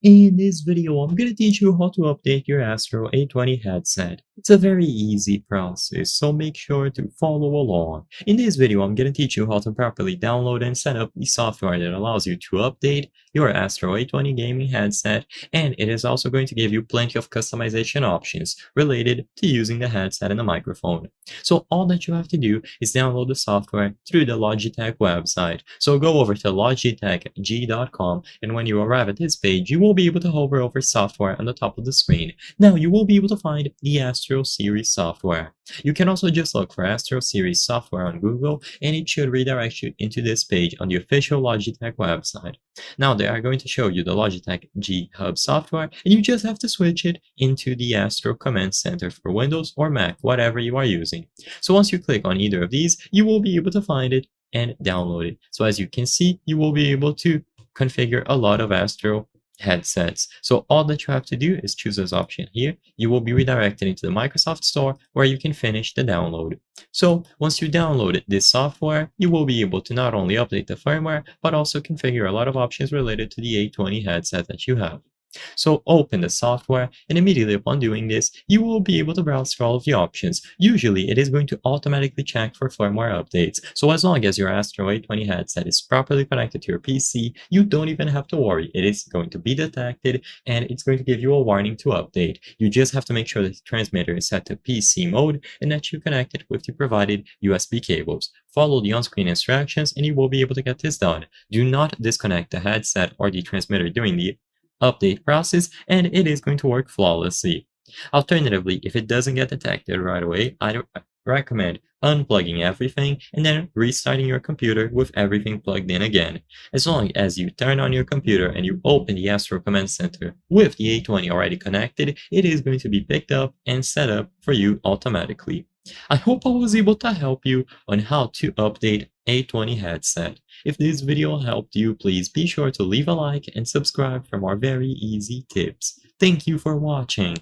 In this video, I'm going to teach you how to update your Astro A20 headset. It's a very easy process, so make sure to follow along. In this video, I'm going to teach you how to properly download and set up the software that allows you to update your Astro A20 gaming headset, and it is also going to give you plenty of customization options related to using the headset and the microphone. So all that you have to do is download the software through the Logitech website. So go over to logitechg.com, and when you arrive at this page, you will be able to hover over software on the top of the screen. Now you will be able to find the Astro series software. You can also just look for Astro series software on Google, and it should redirect you into this page on the official Logitech website. Now they are going to show you the Logitech G Hub software, and you just have to switch it into the Astro Command Center for Windows or Mac, whatever you are using. So once you click on either of these, you will be able to find it and download it. So as you can see, you will be able to configure a lot of Astro headsets. So all that you have to do is choose this option here. You will be redirected into the Microsoft Store where you can finish the download. So once you download this software, you will be able to not only update the firmware, but also configure a lot of options related to the A20 headset that you have. So open the software, and immediately upon doing this, you will be able to browse through all of the options. Usually, it is going to automatically check for firmware updates. So as long as your Astro A20 headset is properly connected to your PC, you don't even have to worry. It is going to be detected, and it's going to give you a warning to update. You just have to make sure that the transmitter is set to PC mode and that you connect it with the provided USB cables. Follow the on-screen instructions, and you will be able to get this done. Do not disconnect the headset or the transmitter during the update process, and it is going to work flawlessly. Alternatively, if it doesn't get detected right away, I recommend unplugging everything and then restarting your computer with everything plugged in again. As long as you turn on your computer and you open the Astro Command Center with the A20 already connected, it is going to be picked up and set up for you automatically. I hope I was able to help you on how to update A20 headset. If this video helped you, please be sure to leave a like and subscribe for more very easy tips. Thank you for watching.